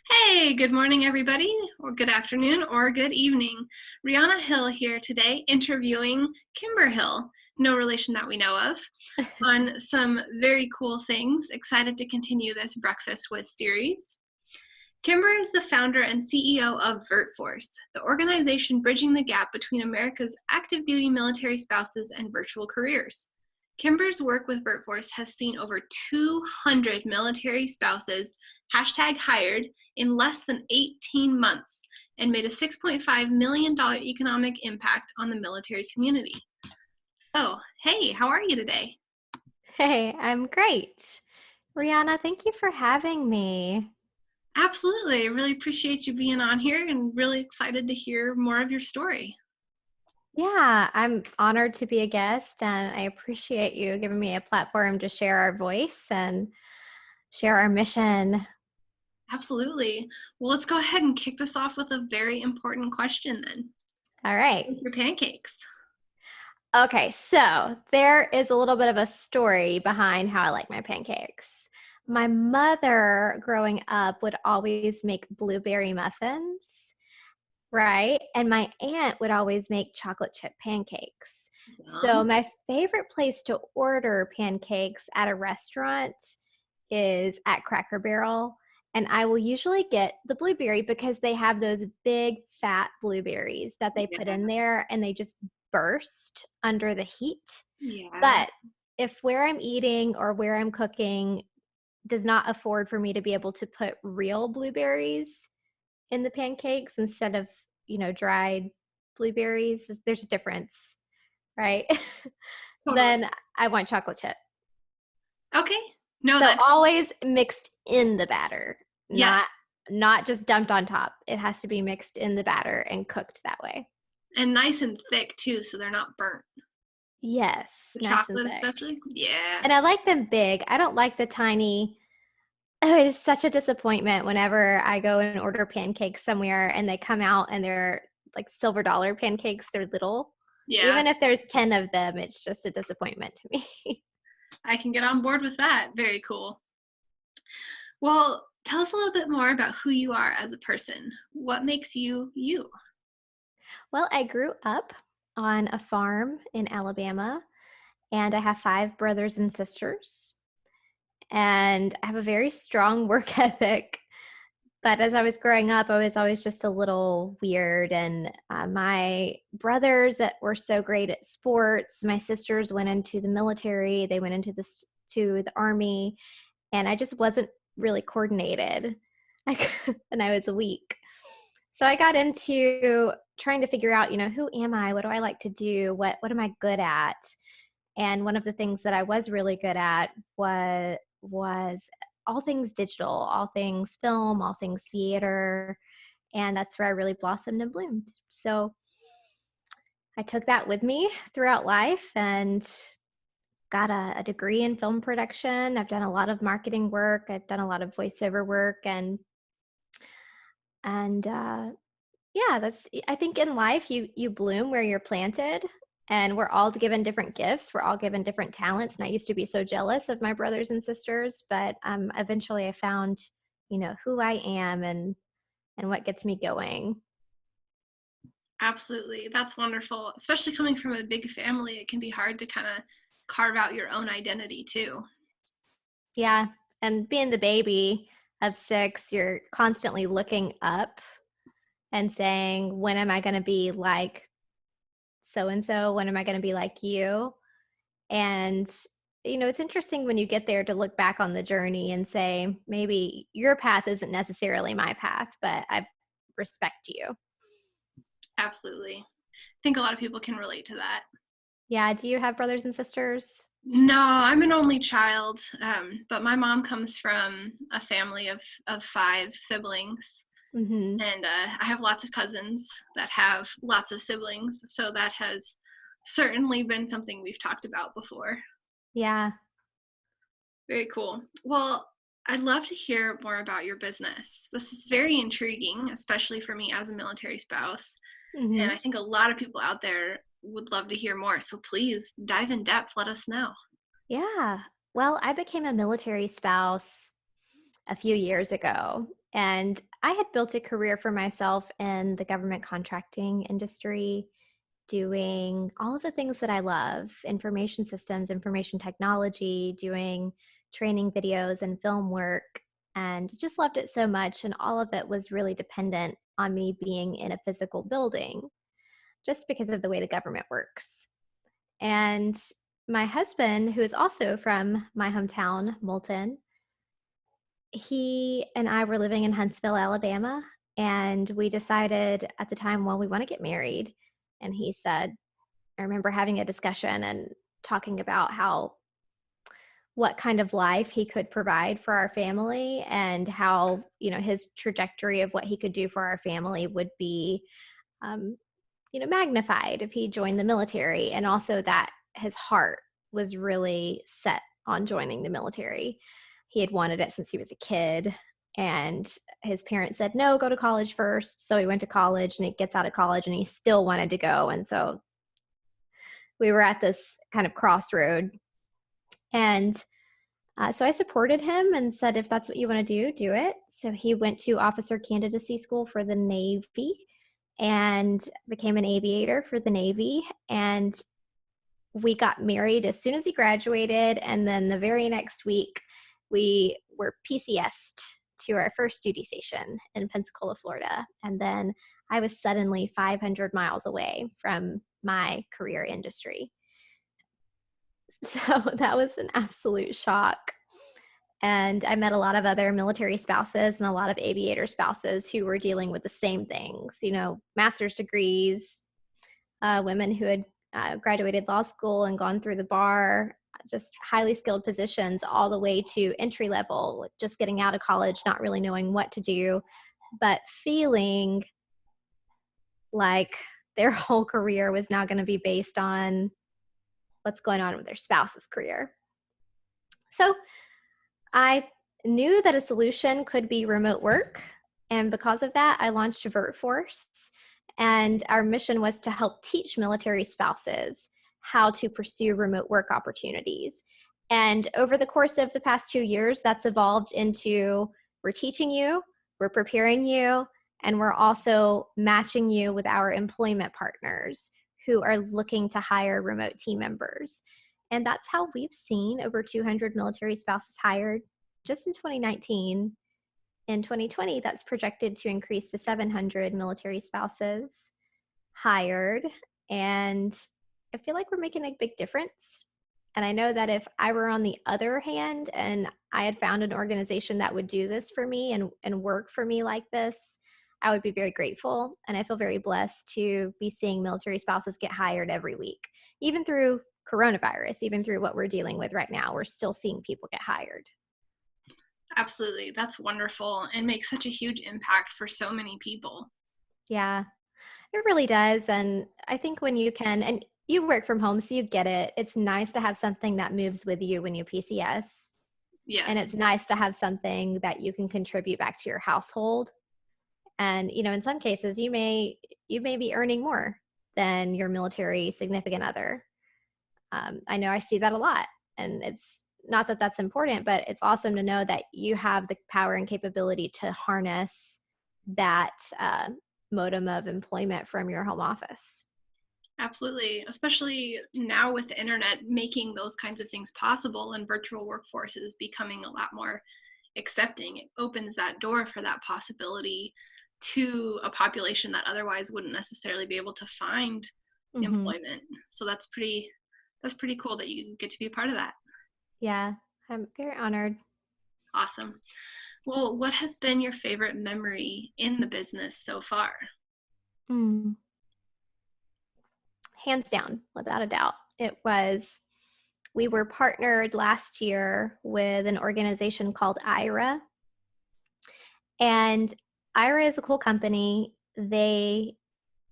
Hey, good morning, everybody, or good afternoon, or good evening. Rihanna Hill here today, interviewing Kimber Hill, no relation that we know of, on some very cool things. Excited to continue this Breakfast with series. Kimber is the founder and CEO of VirtForce, the organization bridging the gap between America's active duty military spouses and virtual careers. Kimber's work with VirtForce has seen over 200 military spouses #hired in less than 18 months and made a $6.5 million economic impact on the military community. So, hey, how are you today? Hey, I'm great. Rihanna, thank you for having me. Absolutely. I really appreciate you being on here and really excited to hear more of your story. Yeah, I'm honored to be a guest, and I appreciate you giving me a platform to share our voice and share our mission. Absolutely. Well, let's go ahead and kick this off with a very important question then. All right. With your pancakes. Okay, so there is a little bit of a story behind how I like my pancakes. My mother, growing up, would always make blueberry muffins, right? And my aunt would always make chocolate chip pancakes. So Yum. my favorite place to order pancakes at a restaurant is at Cracker Barrel. And I will usually get the blueberry because they have those big fat blueberries that they put Yeah. in there and they just burst under the heat. Yeah. But if where I'm eating or where I'm cooking does not afford for me to be able to put real blueberries in the pancakes instead of, dried blueberries, there's a difference, right? Totally. Then I want chocolate chip. Okay. No, So that, always mixed in the batter, yes. not just dumped on top. It has to be mixed in the batter and cooked that way. And nice and thick too, so they're not burnt. Yes, The nice and chocolate thick. especially. Yeah. And I like them big. I don't like the tiny. Oh, it is such a disappointment whenever I go and order pancakes somewhere and they come out and they're like silver dollar pancakes. They're little. Yeah. Even if there's 10 of them, it's just a disappointment to me. I can get on board with that. Very cool. Well, tell us a little bit more about who you are as a person. What makes you you? Well, I grew up on a farm in Alabama, and I have 5 brothers and sisters. And I have a very strong work ethic. But as I was growing up, I was always just a little weird. And my brothers that were so great at sports, my sisters went into the military, they went into to the army, and I just wasn't really coordinated. And I was weak. So I got into trying to figure out, who am I? What do I like to do? What am I good at? And one of the things that I was really good at was all things digital, all things film, all things theater, and that's where I really blossomed and bloomed. So I took that with me throughout life and got a degree in film production. I've done a lot of marketing work. I've done a lot of voiceover work, and yeah, that's, I think in life you bloom where you're planted, and we're all given different gifts. We're all given different talents. And I used to be so jealous of my brothers and sisters, but eventually I found, who I am and what gets me going. Absolutely. That's wonderful. Especially coming from a big family, it can be hard to kind of carve out your own identity too. Yeah. And being the baby of 6, you're constantly looking up and saying, when am I going to be like so and so? When am I going to be like you? And, it's interesting when you get there to look back on the journey and say, maybe your path isn't necessarily my path, but I respect you. Absolutely. I think a lot of people can relate to that. Yeah. Do you have brothers and sisters? No, I'm an only child, but my mom comes from a family of 5 siblings. Mm-hmm. And I have lots of cousins that have lots of siblings. So that has certainly been something we've talked about before. Yeah. Very cool. Well, I'd love to hear more about your business. This is very intriguing, especially for me as a military spouse. And Mm-hmm. I think a lot of people out there would love to hear more. So please dive in depth. Let us know. Yeah. Well, I became a military spouse a few years ago, and I had built a career for myself in the government contracting industry, doing all of the things that I love: information systems, information technology, doing training videos and film work, and just loved it so much. And all of it was really dependent on me being in a physical building just because of the way the government works. And my husband, who is also from my hometown, Moulton, he and I were living in Huntsville, Alabama, and we decided at the time, well, we want to get married. And he said, I remember having a discussion and talking about what kind of life he could provide for our family, and how, his trajectory of what he could do for our family would be, um, magnified if he joined the military. And also that his heart was really set on joining the military. He had wanted it since he was a kid, and his parents said, no, go to college first. So he went to college, and he gets out of college and he still wanted to go. And so we were at this kind of crossroad. And so I supported him and said, if that's what you want to do, do it. So he went to officer candidacy school for the Navy and became an aviator for the Navy. And we got married as soon as he graduated. And then the very next week, we were PCS'd to our first duty station in Pensacola, Florida. And then I was suddenly 500 miles away from my career industry. So that was an absolute shock. And I met a lot of other military spouses and a lot of aviator spouses who were dealing with the same things, master's degrees, women who had graduated law school and gone through the bar, just highly skilled positions, all the way to entry level, just getting out of college, not really knowing what to do, but feeling like their whole career was now going to be based on what's going on with their spouse's career. So I knew that a solution could be remote work. And because of that, I launched VirtForce. And our mission was to help teach military spouses how to pursue remote work opportunities. And over the course of the past 2 years, that's evolved into, we're teaching you, we're preparing you, and we're also matching you with our employment partners who are looking to hire remote team members. And that's how we've seen over 200 military spouses hired just in 2019. In 2020, that's projected to increase to 700 military spouses hired. And I feel like we're making a big difference. And I know that if I were on the other hand and I had found an organization that would do this for me and work for me like this, I would be very grateful. And I feel very blessed to be seeing military spouses get hired every week. Even through coronavirus, even through what we're dealing with right now, we're still seeing people get hired. Absolutely. That's wonderful, and makes such a huge impact for so many people. Yeah, it really does. And I think when you can, and you work from home, so you get it. It's nice to have something that moves with you when you PCS. Yes. And it's nice to have something that you can contribute back to your household. And, in some cases, you may be earning more than your military significant other. I know I see that a lot. And it's not that that's important, but it's awesome to know that you have the power and capability to harness that modem of employment from your home office. Absolutely, especially now with the internet making those kinds of things possible, and virtual workforces becoming a lot more accepting. It opens that door for that possibility to a population that otherwise wouldn't necessarily be able to find employment. So that's pretty cool that you get to be a part of that. Yeah, I'm very honored. Awesome. Well, what has been your favorite memory in the business so far? Hands down, without a doubt. We were partnered last year with an organization called IRA. And IRA is a cool company. They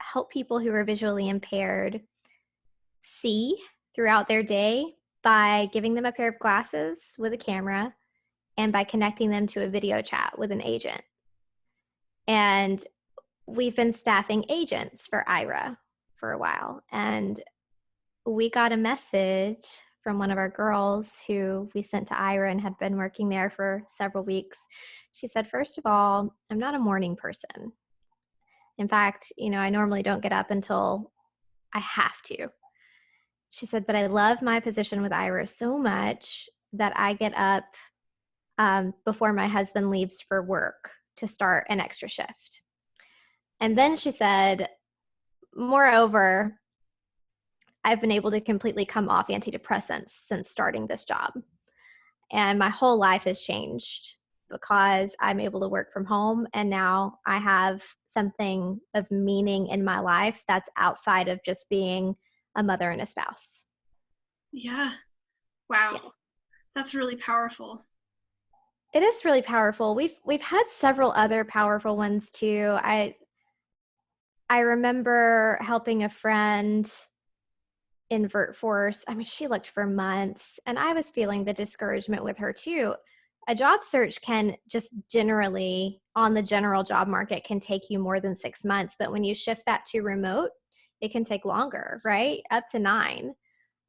help people who are visually impaired see throughout their day by giving them a pair of glasses with a camera and by connecting them to a video chat with an agent. And we've been staffing agents for IRA for a while. And we got a message from one of our girls who we sent to Ira and had been working there for several weeks. She said, first of all, I'm not a morning person. In fact, I normally don't get up until I have to. She said, but I love my position with Ira so much that I get up before my husband leaves for work to start an extra shift. And then she said, moreover, I've been able to completely come off antidepressants since starting this job. And my whole life has changed because I'm able to work from home. And now I have something of meaning in my life that's outside of just being a mother and a spouse. Yeah. Wow. Yeah. That's really powerful. It is really powerful. We've had several other powerful ones too. I remember helping a friend in VirtForce. I mean, she looked for months, and I was feeling the discouragement with her too. A job search can just generally, on the general job market, can take you more than 6 months. But when you shift that to remote, it can take longer, right? Up to 9.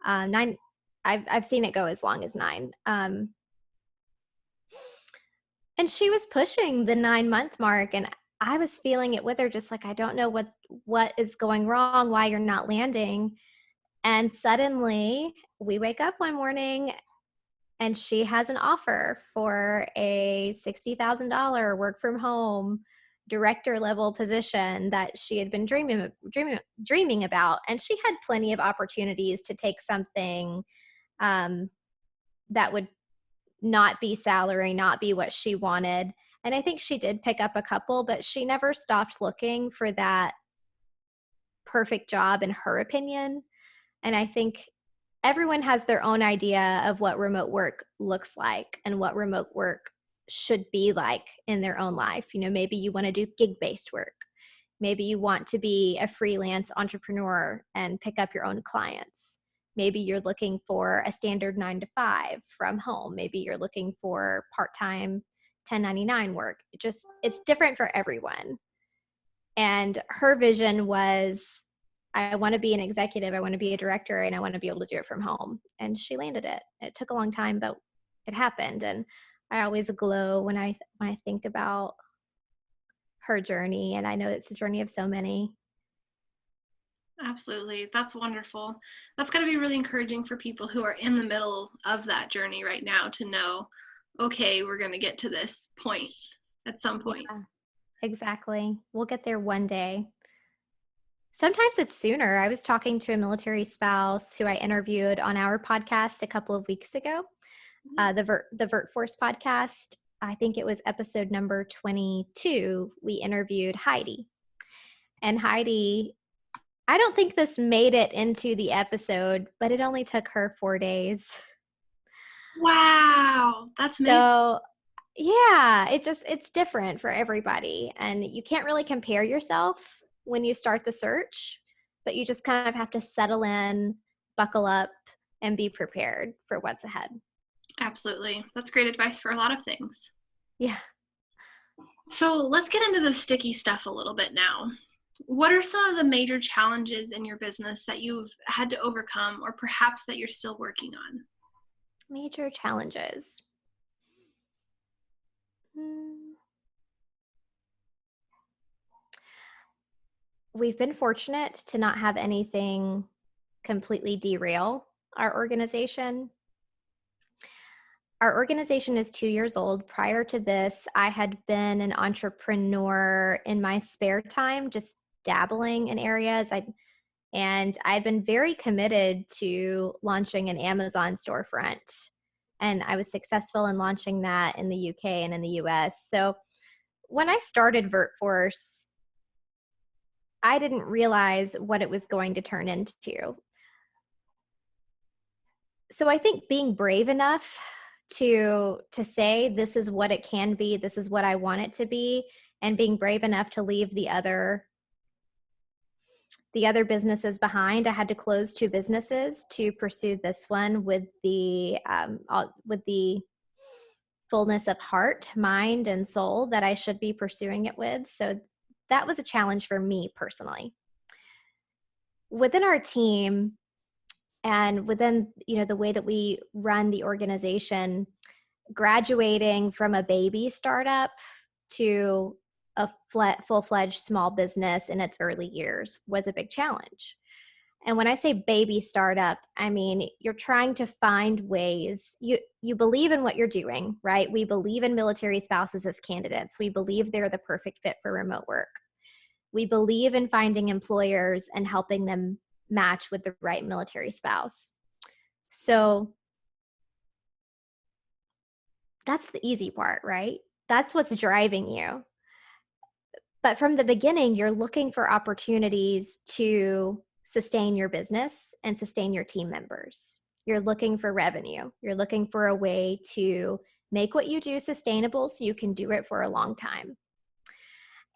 9. I've seen it go as long as 9. And she was pushing the 9-month mark, and I was feeling it with her, just like, I don't know what is going wrong, why you're not landing. And suddenly we wake up one morning and she has an offer for a $60,000 work from home director level position that she had been dreaming about. And she had plenty of opportunities to take something that would not be salary, not be what she wanted. And I think she did pick up a couple, but she never stopped looking for that perfect job in her opinion. And I think everyone has their own idea of what remote work looks like and what remote work should be like in their own life. Maybe you want to do gig-based work. Maybe you want to be a freelance entrepreneur and pick up your own clients. Maybe you're looking for a standard 9 to 5 from home. Maybe you're looking for part-time 1099 work. It's different for everyone. And her vision was, I want to be an executive, I want to be a director, and I want to be able to do it from home. And she landed it. It took a long time, but it happened. And I always glow when I think about her journey. And I know it's a journey of so many. Absolutely. That's wonderful. That's got to be really encouraging for people who are in the middle of that journey right now to know, okay, we're going to get to this point at some point. Yeah, exactly. We'll get there one day. Sometimes it's sooner. I was talking to a military spouse who I interviewed on our podcast a couple of weeks ago, the VirtForce podcast. I think it was episode number 22. We interviewed Heidi. And Heidi, I don't think this made it into the episode, but it only took her 4 days. Wow, that's amazing. So yeah, it's different for everybody. And you can't really compare yourself when you start the search, but you just kind of have to settle in, buckle up, and be prepared for what's ahead. Absolutely. That's great advice for a lot of things. Yeah. So let's get into the sticky stuff a little bit now. What are some of the major challenges in your business that you've had to overcome, or perhaps that you're still working on? Major challenges. We've been fortunate to not have anything completely derail our organization. Our organization is 2 years old. Prior to this, I had been an entrepreneur in my spare time, just dabbling in areas. And I'd been very committed to launching an Amazon storefront. And I was successful in launching that in the UK and in the US. So when I started VirtForce, I didn't realize what it was going to turn into. So I think being brave enough to say, this is what it can be, this is what I want it to be, and being brave enough to leave the other businesses behind. I had to close 2 businesses to pursue this one with the fullness of heart, mind, and soul that I should be pursuing it with. So that was a challenge for me personally. Within our team, And within, the way that we run the organization, graduating from a baby startup to a full-fledged small business in its early years was a big challenge. And when I say baby startup, I mean, you're trying to find ways. You believe in what you're doing, right? We believe in military spouses as candidates. We believe they're the perfect fit for remote work. We believe in finding employers and helping them match with the right military spouse. So that's the easy part, right? That's what's driving you. But from the beginning, you're looking for opportunities to sustain your business and sustain your team members. You're looking for revenue. You're looking for a way to make what you do sustainable so you can do it for a long time.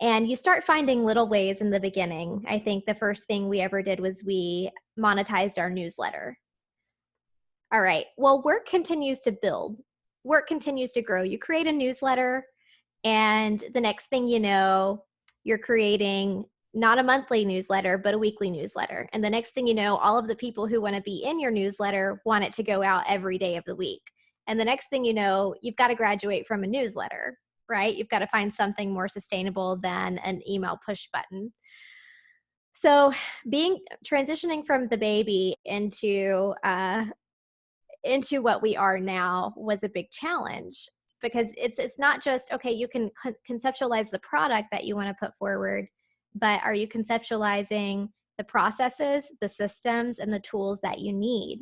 And you start finding little ways in the beginning. I think the first thing we ever did was we monetized our newsletter. All right, well, work continues to build. Work continues to grow. You create a newsletter, and the next thing you know, you're creating not a monthly newsletter, but a weekly newsletter. And the next thing you know, all of the people who want to be in your newsletter want it to go out every day of the week. And the next thing you know, you've got to graduate from a newsletter, right? You've got to find something more sustainable than an email push button. So transitioning from the baby into what we are now was a big challenge, because it's not just, okay, you can conceptualize the product that you want to put forward, but are you conceptualizing the processes, the systems, and the tools that you need?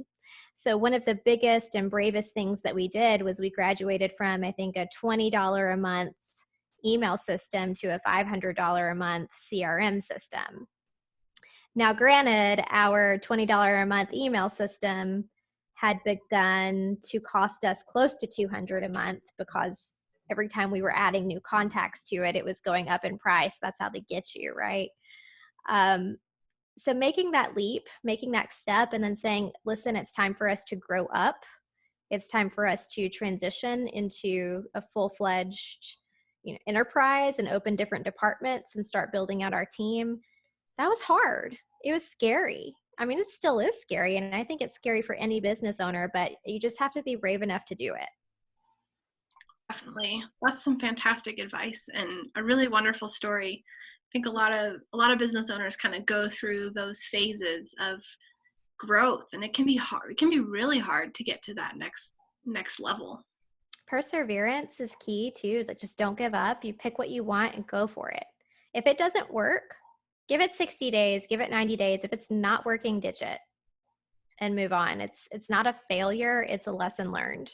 So one of the biggest and bravest things that we did was we graduated from, I think, a $20 a month email system to a $500 a month CRM system. Now, granted, our $20 a month email system had begun to cost us close to $200 a month, because every time we were adding new contacts to it, it was going up in price. That's how they get you, right? So making that leap, making that step, and then saying, listen, it's time for us to grow up. It's time for us to transition into a full-fledged, enterprise and open different departments and start building out our team. That was hard. It was scary. I mean, it still is scary, and I think it's scary for any business owner, but you just have to be brave enough to do it. Definitely. That's some fantastic advice and a really wonderful story. I think a lot of business owners kind of go through those phases of growth, and it can be hard. It can be really hard to get to that next level. Perseverance is key too. That just don't give up. You pick what you want and go for it. If it doesn't work, give it 60 days, give it 90 days. If it's not working, ditch it and move on. It's not a failure, it's a lesson learned.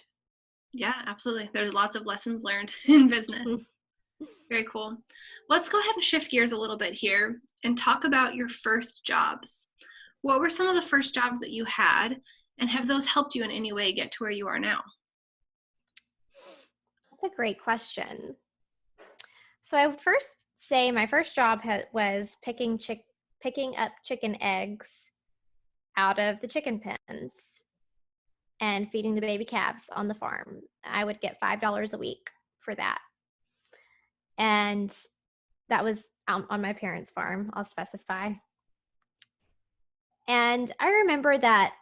Yeah, absolutely. There's lots of lessons learned in business. Very cool. Let's go ahead and shift gears a little bit here and talk about your first jobs. What were some of the first jobs that you had, and have those helped you in any way get to where you are now? That's a great question. So I would first say my first job was picking up chicken eggs out of the chicken pens and feeding the baby calves on the farm. I would get $5 a week for that. And that was on my parents' farm, I'll specify. And I remember that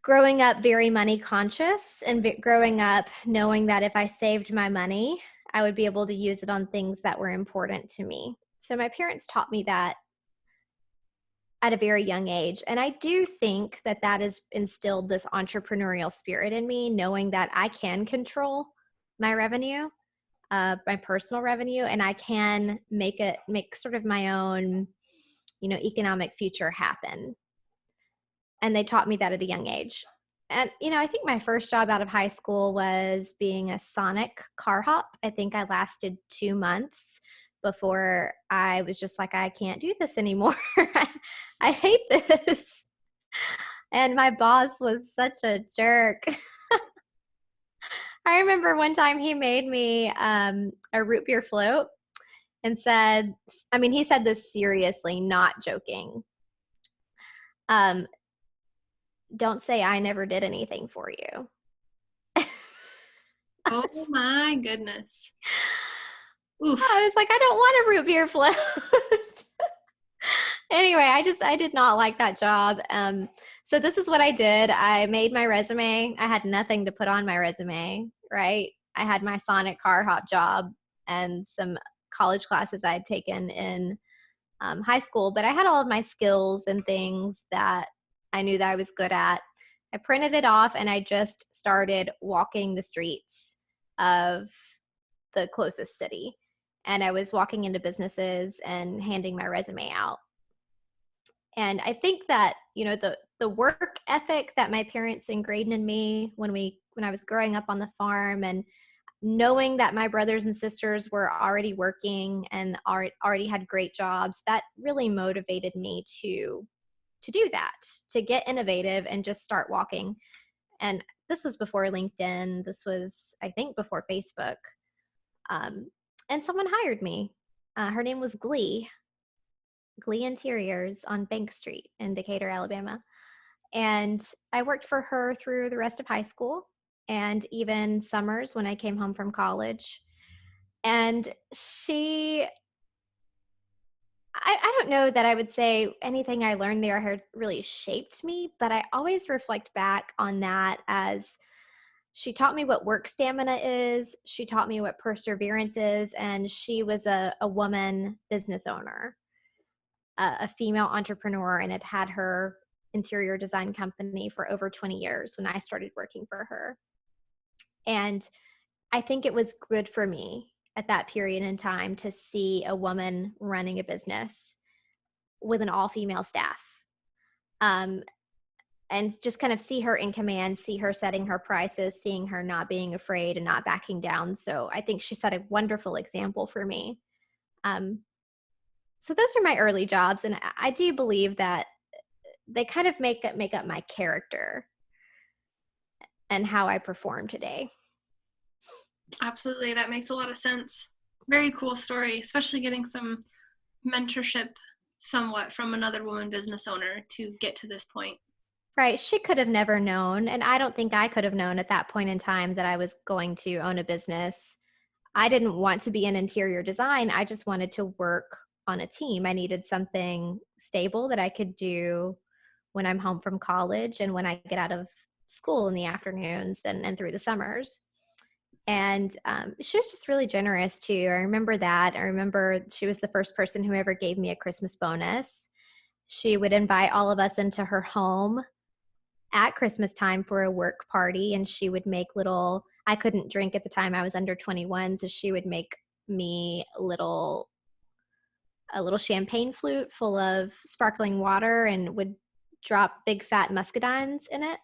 growing up very money conscious and growing up knowing that if I saved my money, I would be able to use it on things that were important to me. So my parents taught me that at a very young age. And I do think that has instilled this entrepreneurial spirit in me, knowing that I can control my revenue, my personal revenue, and I can make sort of my own, economic future happen. And they taught me that at a young age. And, I think my first job out of high school was being a Sonic car hop. I think I lasted 2 months before I was just like, I can't do this anymore. I hate this. And my boss was such a jerk. I remember one time he made me a root beer float and said, he said this seriously, not joking. Don't say I never did anything for you. Oh my goodness. Oof. I was like, I don't want a root beer float. Anyway, I did not like that job. So this is what I did. I made my resume. I had nothing to put on my resume, right? I had my Sonic car hop job and some college classes I had taken in high school, but I had all of my skills and things that I knew that I was good at. I printed it off and I just started walking the streets of the closest city. And I was walking into businesses and handing my resume out. And I think that, the work ethic that my parents ingrained in me when I was growing up on the farm, and knowing that my brothers and sisters were already working and already had great jobs, that really motivated me to do that, to get innovative and just start walking. And this was before LinkedIn. This was, I think, before Facebook. And someone hired me. Her name was Glee Interiors on Bank Street in Decatur, Alabama. And I worked for her through the rest of high school and even summers when I came home from college. And I don't know that I would say anything I learned there has really shaped me, but I always reflect back on that as she taught me what work stamina is. She taught me what perseverance is. And she was a woman business owner, a female entrepreneur, and had her interior design company for over 20 years when I started working for her. And I think it was good for me at that period in time to see a woman running a business with an all-female staff. And just kind of see her in command, see her setting her prices, seeing her not being afraid and not backing down. So I think she set a wonderful example for me. So those are my early jobs. And I do believe that they kind of make up my character and how I perform today. Absolutely. That makes a lot of sense. Very cool story, especially getting some mentorship somewhat from another woman business owner to get to this point. Right. She could have never known. And I don't think I could have known at that point in time that I was going to own a business. I didn't want to be in interior design. I just wanted to work on a team. I needed something stable that I could do when I'm home from college and when I get out of school in the afternoons and through the summers. And she was just really generous too. I remember that. I remember she was the first person who ever gave me a Christmas bonus. She would invite all of us into her home at Christmas time for a work party, and she would make I couldn't drink at the time. I was under 21, so she would make me a little champagne flute full of sparkling water and would drop big fat muscadines in it.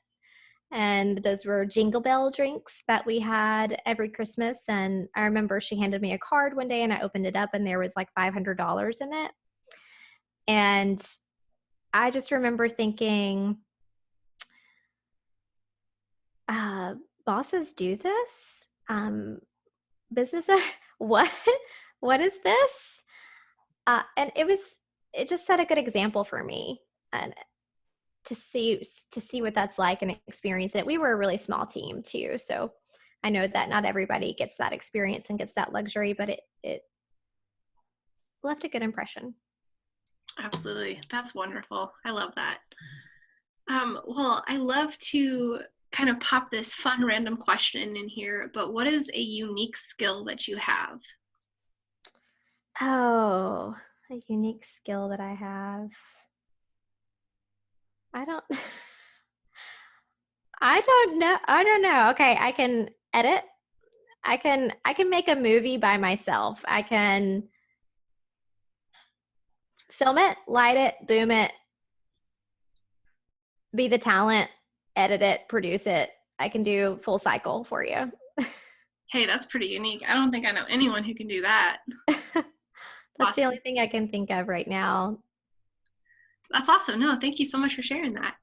And those were Jingle Bell drinks that we had every Christmas. And I remember she handed me a card one day and I opened it up and there was like $500 in it. And I just remember thinking, bosses do this? Business, what? What is this? And it just set a good example for me. And to see what that's like and experience it. We were a really small team too, so I know that not everybody gets that experience and gets that luxury, but it left a good impression. Absolutely. That's wonderful. I love that. Well, I love to kind of pop this fun random question in here, but what is a unique skill that you have? Oh, a unique skill that I have. I don't I don't know. Okay, I can edit. I can make a movie by myself. I can film it, light it, boom it, be the talent, edit it, produce it. I can do full cycle for you. Hey, that's pretty unique. I don't think I know anyone who can do that. That's Awesome. the only thing I can think of right now. That's awesome. No, thank you so much for sharing that.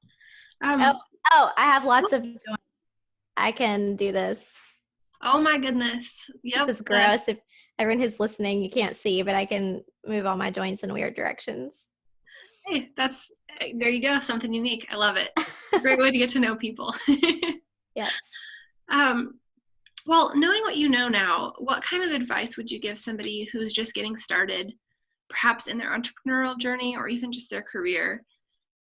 I have lots of joints. I can do this. Oh my goodness. Yep. This is gross. If everyone who's listening, you can't see, but I can move all my joints in weird directions. Hey, there you go. Something unique. I love it. Great way to get to know people. Yes. Well, knowing what you know now, what kind of advice would you give somebody who's just getting started perhaps in their entrepreneurial journey or even just their career?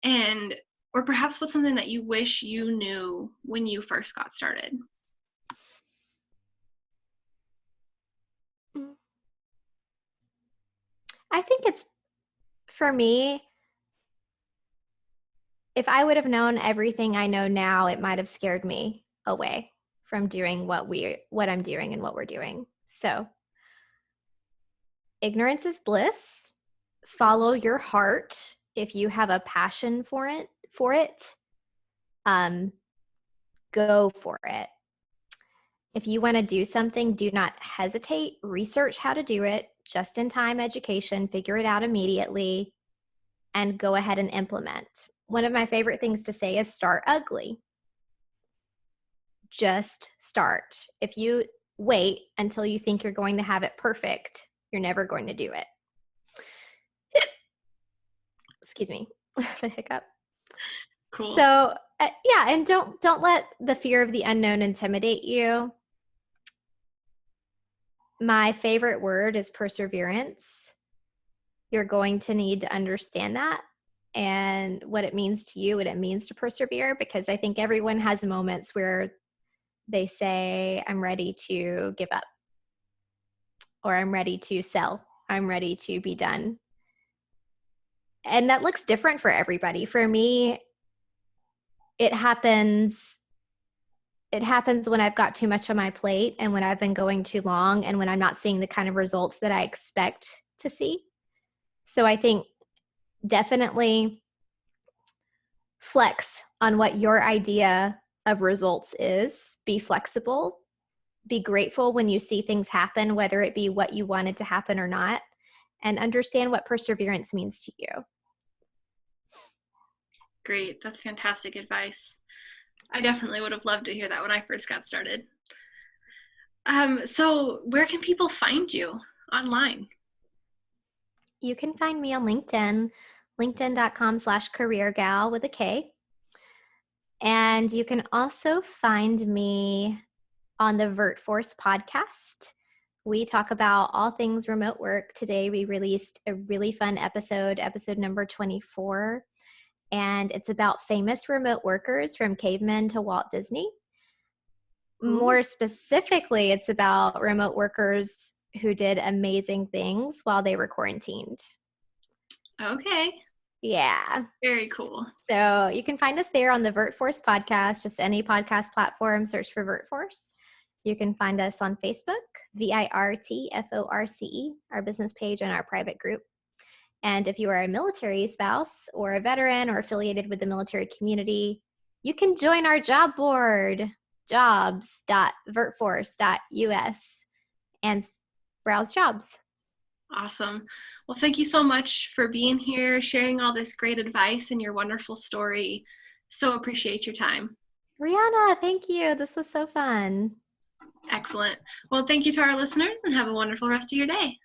And, or perhaps what's something that you wish you knew when you first got started? I think it's, for me, if I would have known everything I know now, it might have scared me away from doing what I'm doing and what we're doing. So ignorance is bliss. Follow your heart. If you have a passion for it, go for it. If you want to do something, do not hesitate. Research how to do it. Just-in-time education. Figure it out immediately and go ahead and implement. One of my favorite things to say is start ugly. Just start. If you wait until you think you're going to have it perfect, you're never going to do it. Excuse me, a hiccup. Cool. So yeah, and don't let the fear of the unknown intimidate you. My favorite word is perseverance. You're going to need to understand that and what it means to you, what it means to persevere, because I think everyone has moments where they say, I'm ready to give up, or I'm ready to sell, I'm ready to be done. And that looks different for everybody. For me, it happens when I've got too much on my plate and when I've been going too long and when I'm not seeing the kind of results that I expect to see. So I think definitely flex on what your idea of results is. Be flexible. Be grateful when you see things happen, whether it be what you wanted to happen or not, and understand what perseverance means to you. Great. That's fantastic advice. I definitely would have loved to hear that when I first got started. So where can people find you online? You can find me on LinkedIn, linkedin.com/careergal with a K. And you can also find me on the VirtForce podcast. We talk about all things remote work. Today we released a really fun episode number 24. And it's about famous remote workers from cavemen to Walt Disney. More specifically, it's about remote workers who did amazing things while they were quarantined. Okay. Yeah. Very cool. So you can find us there on the VirtForce podcast, just any podcast platform, search for VirtForce. You can find us on Facebook, VirtForce, our business page and our private group. And if you are a military spouse or a veteran or affiliated with the military community, you can join our job board, jobs.virtforce.us, and browse jobs. Awesome. Well, thank you so much for being here, sharing all this great advice and your wonderful story. So appreciate your time. Rihanna, thank you. This was so fun. Excellent. Well, thank you to our listeners and have a wonderful rest of your day.